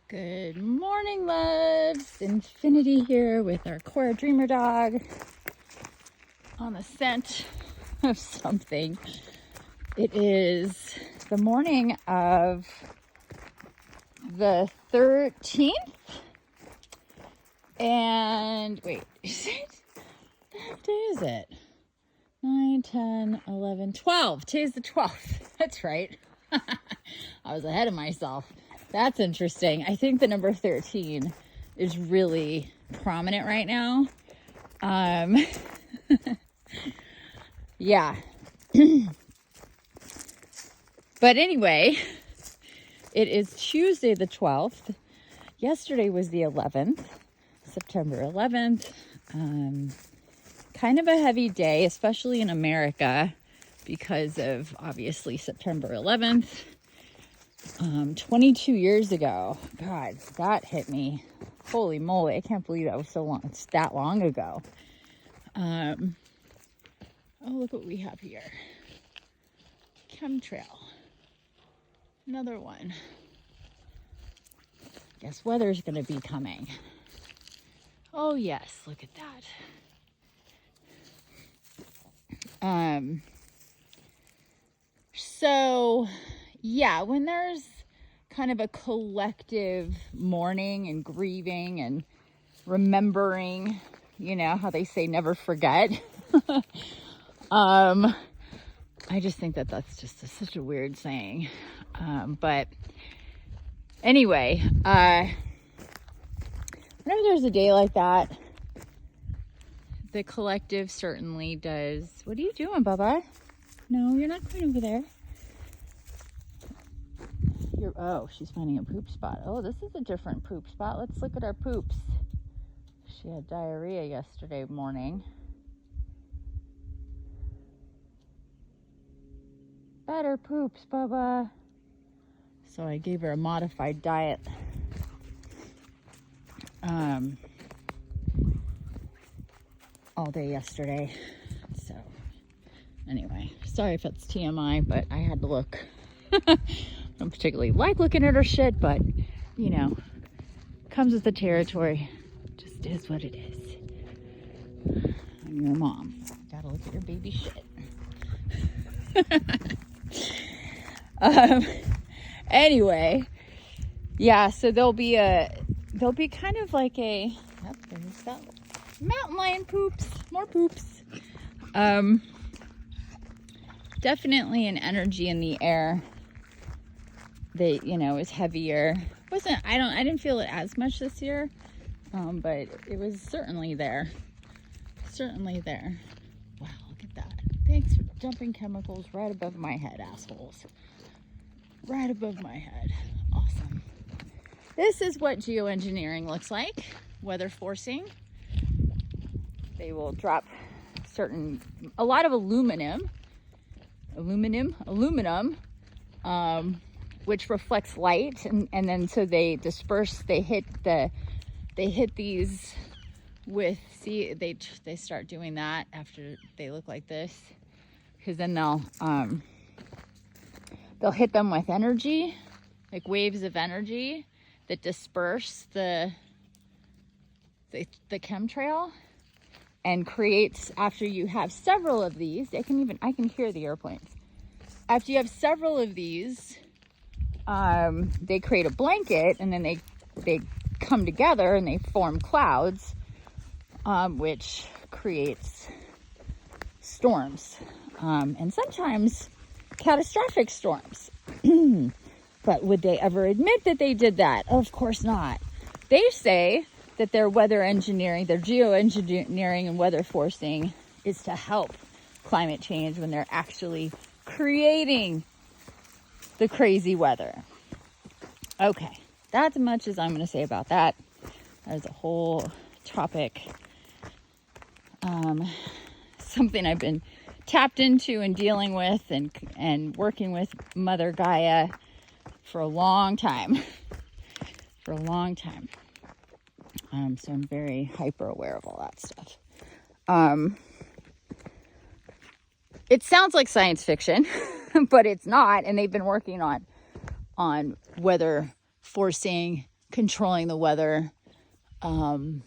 Good morning, loves. Infiniti here with our Cora Dreamer dog on the scent of something. It is the morning of the 13th. And wait, is it? What day is it? 9, 10, 11, 12. Today's the 12th. That's right. I was ahead of myself. That's interesting. I think the number 13 is really prominent right now. Yeah. But anyway, it is Tuesday the 12th. Yesterday was the 11th, September 11th. Kind of a heavy day, especially in America, because of obviously September 11th. 22 years ago. God, that hit me. Holy moly, I can't believe that was so long. It's that long ago. Oh, look what we have here. Chemtrail. Another one. Guess weather's going to be coming. Oh, yes, look at that. So, yeah, when there's kind of a collective mourning and grieving and remembering, you know, how they say never forget. I just think that that's just such a weird saying. But anyway, whenever there's a day like that, the collective certainly does. What are you doing, Bubba? No, you're not going over there. Oh, she's finding a poop spot. Oh, this is a different poop spot. Let's look at our poops. She had diarrhea yesterday morning. Better poops, Bubba. So I gave her a modified diet. All day yesterday. So anyway, sorry if it's TMI, but I had to look. I don't particularly like looking at her shit, but you know, comes with the territory. Just is what it is. I'm your mom. Gotta look at your baby shit. Anyway, yeah, so there'll be kind of like a, oh, there's that mountain lion poops, more poops. Definitely an energy in the air that, you know, is heavier. I didn't feel it as much this year, but it was certainly there. Certainly there. Wow, look at that. Thanks for dumping chemicals right above my head, assholes. Right above my head. Awesome. This is what geoengineering looks like. Weather forcing. They will drop a lot of aluminum, which reflects light, and then so they disperse. They hit these with, see, they start doing that after they look like this, because then they'll hit them with energy, like waves of energy that disperse the chemtrail, and creates, after you have several of these, I can hear the airplanes. After you have several of these, they create a blanket, and then they come together and they form clouds, which creates storms, and sometimes catastrophic storms. But would they ever admit that they did that? Of course not. They say that their geoengineering and weather forcing is to help climate change when they're actually creating the crazy weather. Okay, that's as much as I'm going to say about that. There's a whole topic, something I've been tapped into and dealing with and working with Mother Gaia for a long time. So I'm very hyper aware of all that stuff. It sounds like science fiction, but it's not. And they've been working on weather forcing controlling the weather for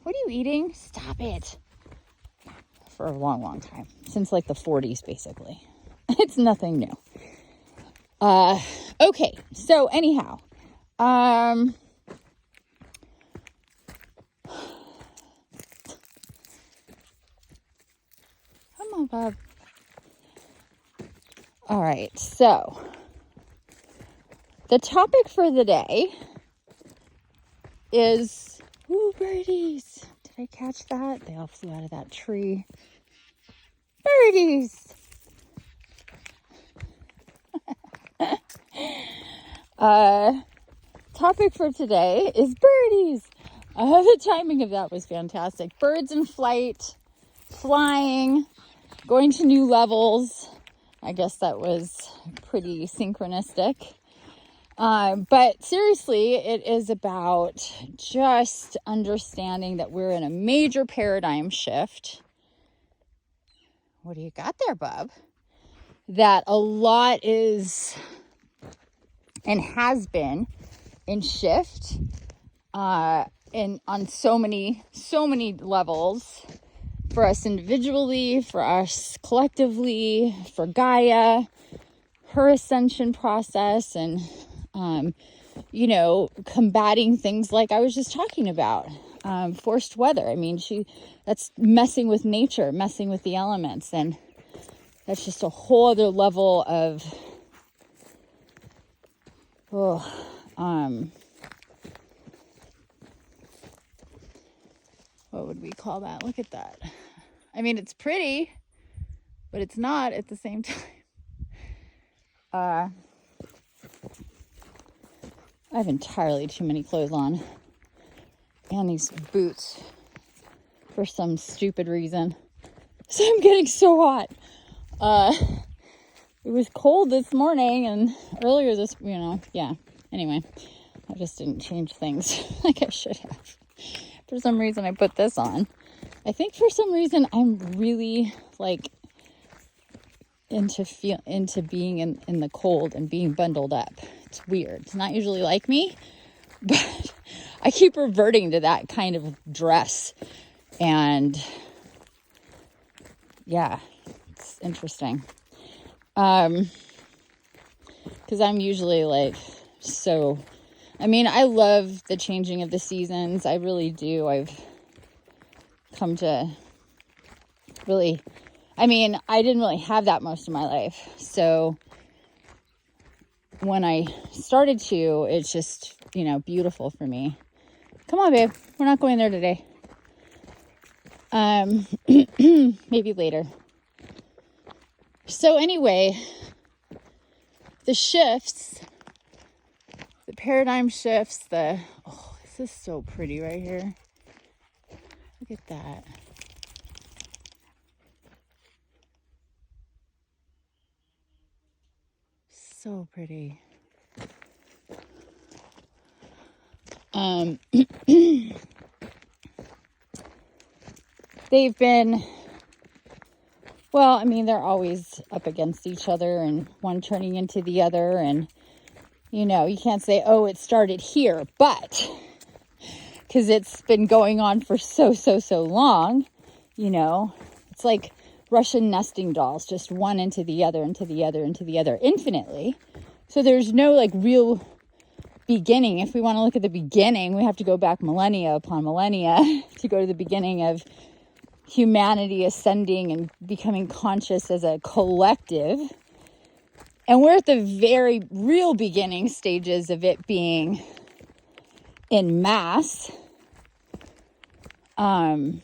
what are you eating? Stop it. For a long, long time. Since like the 40s, basically. It's nothing new. Okay, so anyhow, come on, Bob. All right, so the topic for the day is, ooh, birdies. Did I catch that? They all flew out of that tree. Birdies. Topic for today is birdies. The timing of that was fantastic. Birds in flight, flying, going to new levels. I guess that was pretty synchronistic. But seriously, it is about just understanding that we're in a major paradigm shift. What do you got there, Bub? That a lot is and has been in shift and on so many levels, for us individually, for us collectively, for Gaia, her ascension process, and combating things like I was just talking about, forced weather. I mean, that's messing with nature, messing with the elements, and that's just a whole other level of what would we call that? Look at that. I mean, it's pretty, but it's not at the same time. I have entirely too many clothes on. And these boots for some stupid reason. So I'm getting so hot. It was cold this morning and earlier this, yeah. Anyway, I just didn't change things like I should have. For some reason, I put this on. I think for some reason, I'm really into being in the cold and being bundled up. It's weird. It's not usually like me, but I keep reverting to that kind of dress. And yeah, it's interesting. Because I'm usually I love the changing of the seasons. I really do. I've come to really, I didn't really have that most of my life. So when I started to, it's just, beautiful for me. Come on, babe. We're not going there today. Maybe later. So anyway, the shifts, the paradigm shifts, this is so pretty right here. Look at that. So pretty. They've been, they're always up against each other and one turning into the other. And, you can't say, oh, it started here, but because it's been going on for so long, it's like Russian nesting dolls, just one into the other, into the other, into the other, infinitely. So there's no real beginning. If we want to look at the beginning, we have to go back millennia upon millennia to go to the beginning of humanity ascending and becoming conscious as a collective. And we're at the very real beginning stages of it being in mass. And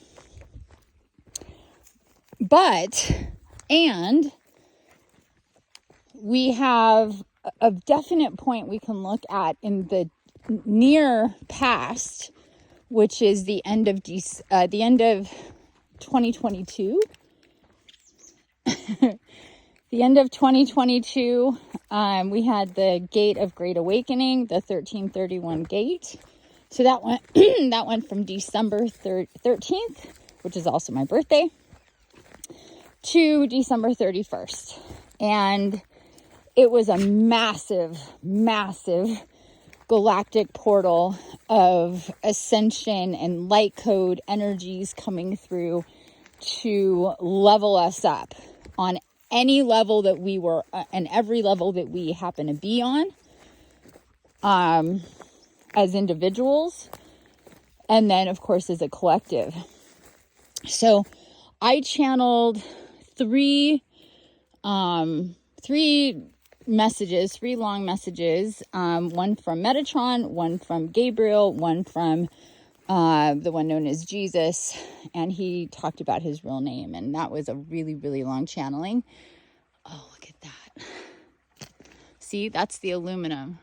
we have a definite point we can look at in the near past, which is the end of 2022. The end of 2022, we had the Gate of Great Awakening, the 1331 gate. So that went that went from December 13th, which is also my birthday, to December 31st. And it was a massive, massive galactic portal of ascension and light code energies coming through to level us up on any level that we were, and every level that we happen to be on, as individuals, and then of course as a collective. So I channeled three messages, 3 long messages, one from Metatron, one from Gabriel, one from the one known as Jesus, and he talked about his real name, and that was a really, really long channeling. Oh, look at that. See, that's the aluminum.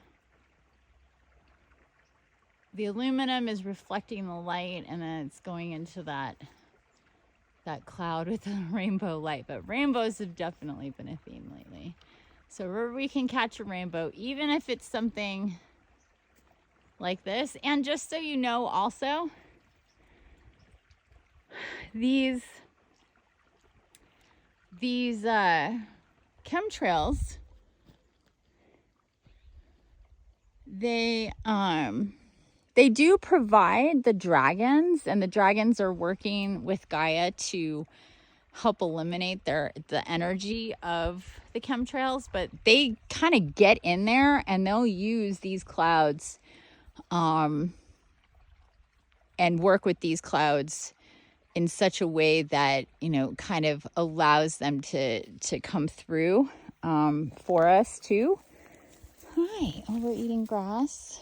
The aluminum is reflecting the light, and then it's going into that cloud with the rainbow light. But rainbows have definitely been a theme lately. So where we can catch a rainbow, even if it's something like this. And just so you know also, these chemtrails, they do provide the dragons, and the dragons are working with Gaia to help eliminate the energy of the chemtrails, but they kind of get in there and they'll use these clouds and work with these clouds in such a way that, you know, kind of allows them to come through for us too. Hi, oh, we're eating grass.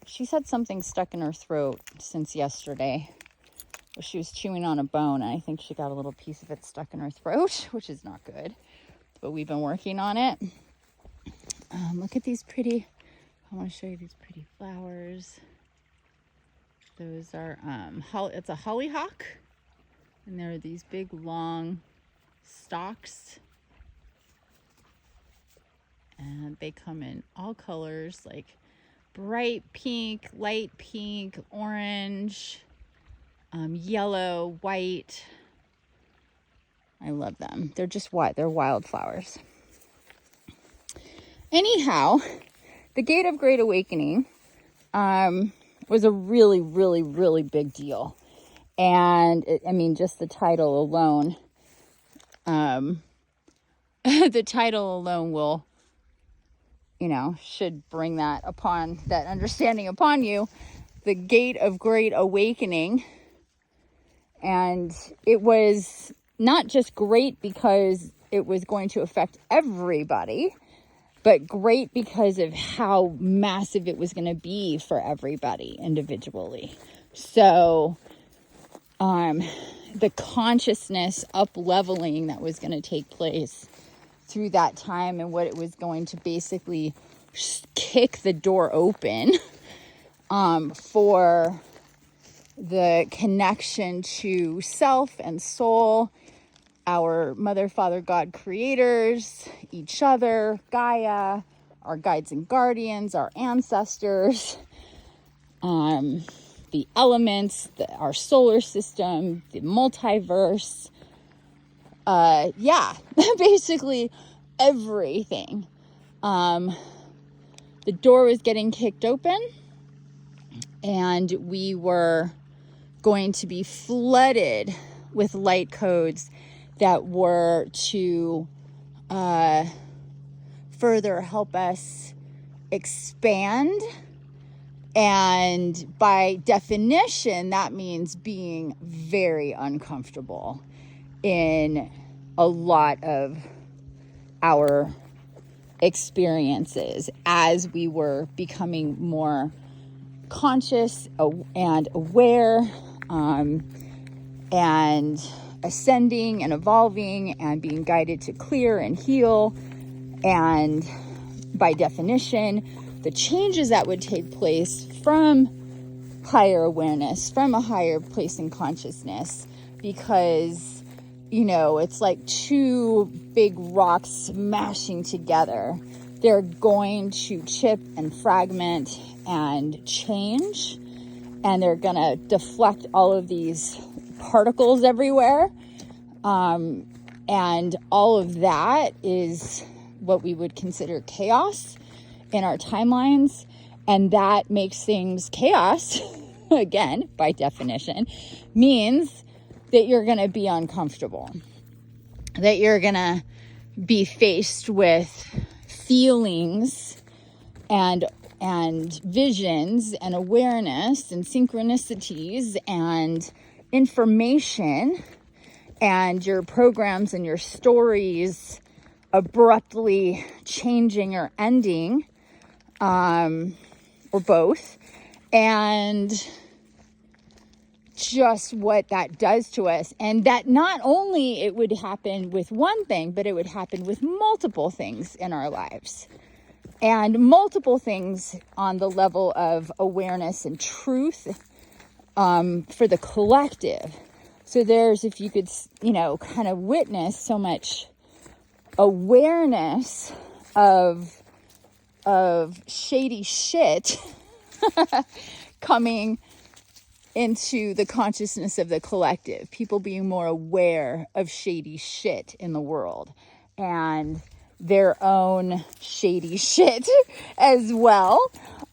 She's had something stuck in her throat since yesterday. She was chewing on a bone, and I think she got a little piece of it stuck in her throat, which is not good. But we've been working on it. Look at these pretty, I want to show you these pretty flowers. Those are, it's a hollyhock. And there are these big, long stalks. And they come in all colors, like bright pink, light pink, orange, yellow, white. I love them. They're just white. They're wildflowers. Anyhow, the Gate of Great Awakening was a really, really, really big deal. And I mean, just the title alone, the title alone will, you know, should bring that understanding upon you. The Gate of Great Awakening. And it was not just great because it was going to affect everybody, but great because of how massive it was going to be for everybody individually. So, the consciousness up-leveling that was going to take place through that time, and what it was going to basically kick the door open for the connection to self and soul, our Mother, Father, God creators, each other, Gaia, our guides and guardians, our ancestors, the elements, our solar system, the multiverse. Basically everything. The door was getting kicked open, and we were going to be flooded with light codes that were to further help us expand. And by definition, that means being very uncomfortable in a lot of our experiences as we were becoming more conscious and aware, and ascending and evolving and being guided to clear and heal. And by definition, the changes that would take place from higher awareness, from a higher place in consciousness, because, you know, it's like two big rocks smashing together. They're going to chip and fragment and change, and they're going to deflect all of these particles everywhere. And all of that is what we would consider chaos in our timelines. And that makes things chaos, again, by definition, means that you're going to be uncomfortable, that you're going to be faced with feelings and visions and awareness and synchronicities and information, and your programs and your stories abruptly changing or ending, or both, and just what that does to us. And that not only it would happen with one thing, but it would happen with multiple things in our lives, and multiple things on the level of awareness and truth, for the collective. So there's, if you could, kind of witness so much awareness of shady shit coming into the consciousness of the collective, people being more aware of shady shit in the world and their own shady shit as well.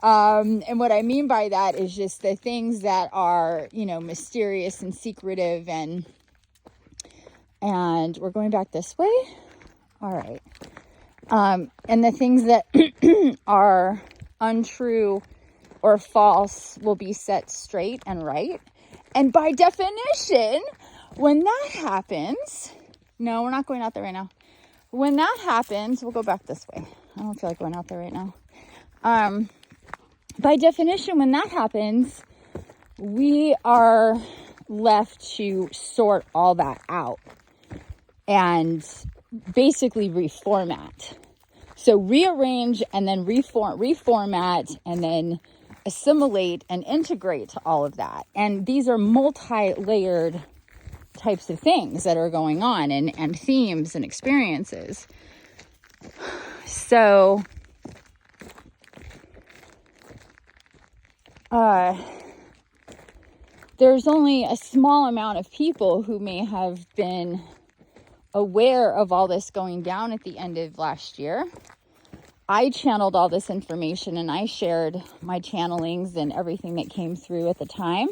And what I mean by that is just the things that are, mysterious and secretive, and we're going back this way. All right. And the things that are untrue or false will be set straight and right. And by definition, when that happens, no, we're not going out there right now. When that happens, we'll go back this way. I don't feel like going out there right now. By definition, when that happens, we are left to sort all that out and basically reformat. So rearrange and then reformat and then assimilate and integrate all of that. And these are multi-layered types of things that are going on, and themes and experiences. So there's only a small amount of people who may have been aware of all this going down at the end of last year. I channeled all this information and I shared my channelings and everything that came through at the time.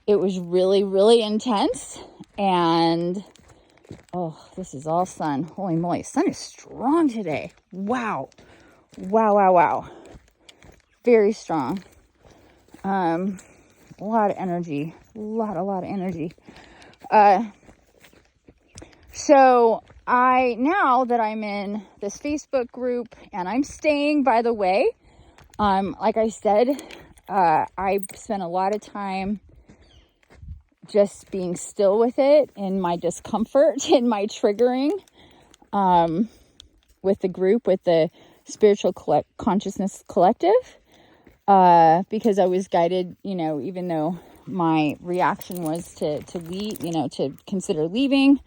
It was really, really intense. And, oh, this is all sun. Holy moly, sun is strong today. Wow. Wow. Very strong. A lot of energy. A lot of energy. So now that I'm in this Facebook group, and I'm staying, by the way, like I said, I spent a lot of time just being still with it, in my discomfort, in my triggering, with the group, with the Spiritual Consciousness Collective, because I was guided, even though my reaction was to leave, to consider leaving,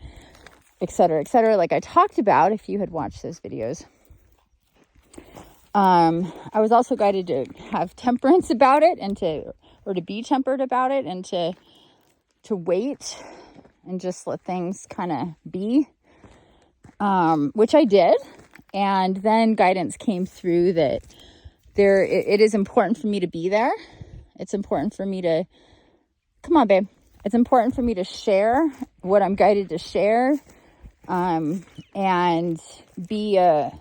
et cetera, like I talked about, if you had watched those videos. I was also guided to have temperance about it, and to be tempered about it, and to wait and just let things kind of be, which I did. And then guidance came through that it is important for me to be there. It's important for me to, come on, babe. It's important for me to share what I'm guided to share, and be a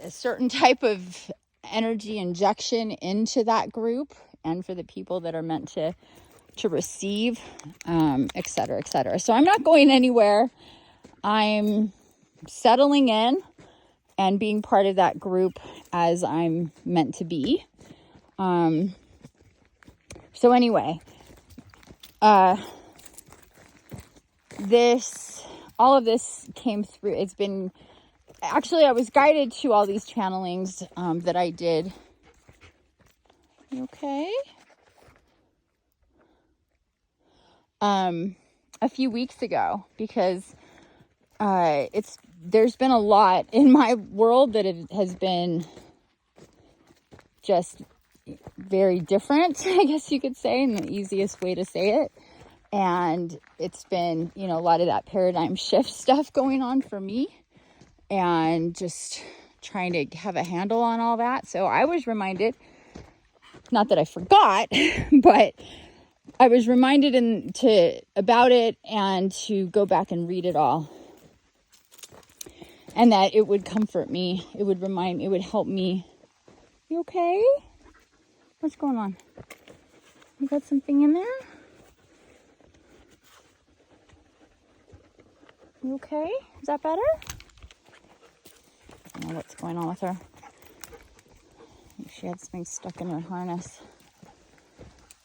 certain type of energy injection into that group, and for the people that are meant to receive, et cetera. So I'm not going anywhere. I'm settling in and being part of that group as I'm meant to be. So anyway, all of this came through. It's been, actually, I was guided to all these channelings, that I did. You okay? A few weeks ago, because there's been a lot in my world that has been just very different, I guess you could say, in the easiest way to say it. And it's been, you know, a lot of that paradigm shift stuff going on for me, and just trying to have a handle on all that. So I was reminded, not that I forgot, but I was reminded about it, and to go back and read it all. And that it would comfort me. It would it would help me. You okay? What's going on? You got something in there? You okay? Is that better? I don't know what's going on with her. I think she had something stuck in her harness.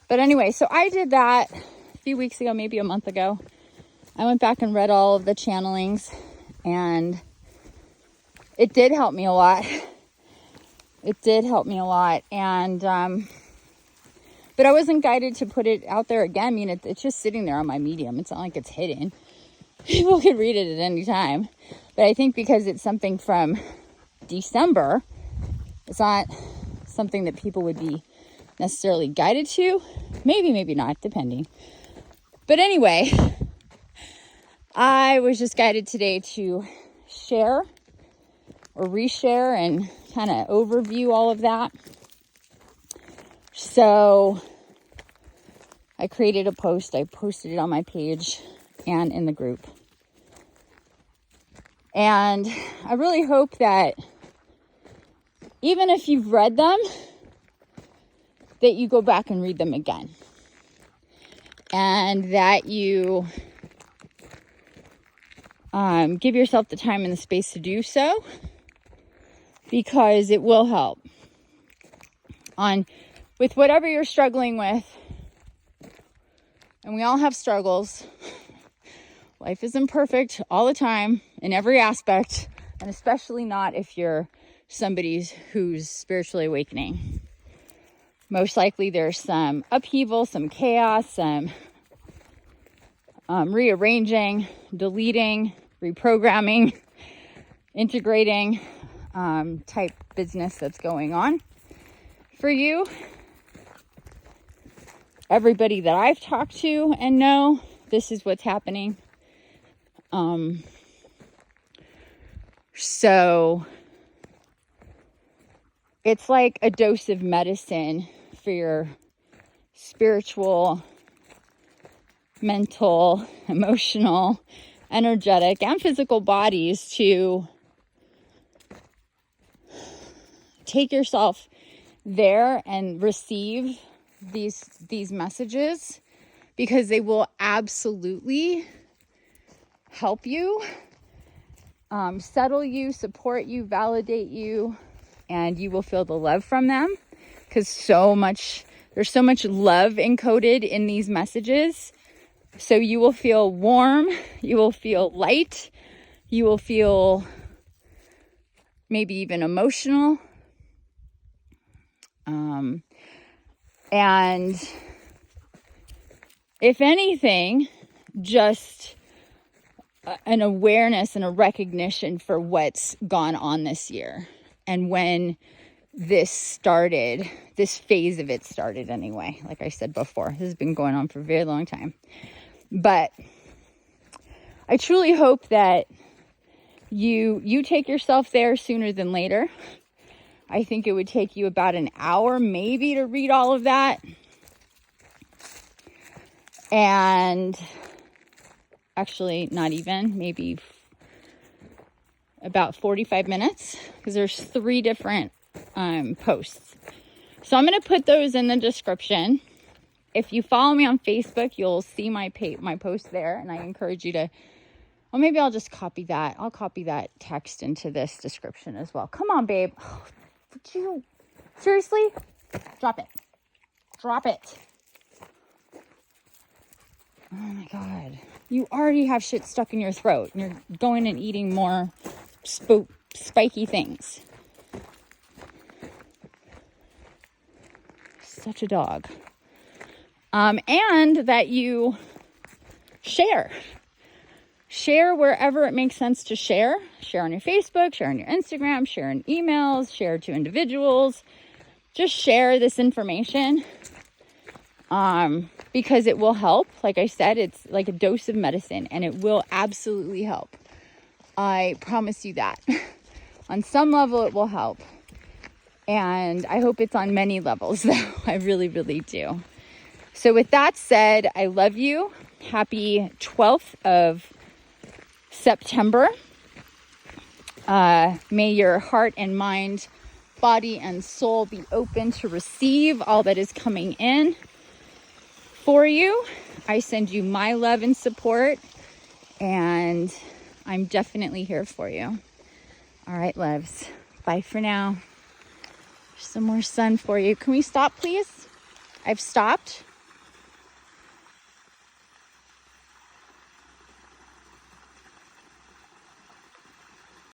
But anyway, so I did that a few weeks ago, maybe a month ago. I went back and read all of the channelings, and it did help me a lot. It did help me a lot. And, but I wasn't guided to put it out there again. I mean, it's just sitting there on my Medium. It's not like it's hidden. People can read it at any time. But I think because it's something from December, it's not something that people would be necessarily guided to. Maybe, maybe not, depending. But anyway, I was just guided today to share or reshare and kind of overview all of that. So I created a post. I posted it on my page and in the group. And I really hope that even if you've read them, that you go back and read them again. And that you give yourself the time and the space to do so, because it will help with whatever you're struggling with. And we all have struggles. Life isn't perfect all the time in every aspect, and especially not if you're somebody who's spiritually awakening. Most likely there's some upheaval, some chaos, some rearranging, deleting, reprogramming, integrating type business that's going on for you. Everybody that I've talked to and know, this is what's happening. So it's like a dose of medicine for your spiritual, mental, emotional, energetic, and physical bodies to take yourself there and receive these messages, because they will absolutely help you, settle you, support you, validate you, and you will feel the love from them, because there's so much love encoded in these messages. So you will feel warm, you will feel light, you will feel maybe even emotional. And if anything, just an awareness and a recognition for what's gone on this year, and when this started, this phase of it started anyway. Like I said before, this has been going on for a very long time. But I truly hope that you take yourself there sooner than later. I think it would take you about an hour maybe to read all of that. And actually not even, maybe about 45 minutes, because there's 3 different posts. So I'm going to put those in the description. If you follow me on Facebook, you'll see my post there, and I encourage you to, well, maybe I'll just copy that. I'll copy that text into this description as well. Come on, babe. Oh, would you seriously? Drop it. Drop it. Oh my God. You already have shit stuck in your throat, and you're going and eating more spiky things. Such a dog. And that you share wherever it makes sense to share on your Facebook, share on your Instagram, share in emails, share to individuals. Just share this information, because it will help. Like I said, it's like a dose of medicine, and it will absolutely help. I promise you that. On some level, it will help. And I hope it's on many levels, though. I really, really do. So with that said, I love you. Happy 12th of September. May your heart and mind, body and soul be open to receive all that is coming in for you. I send you my love and support, and I'm definitely here for you. All right, loves. Bye for now. There's some more sun for you. Can we stop, please? I've stopped.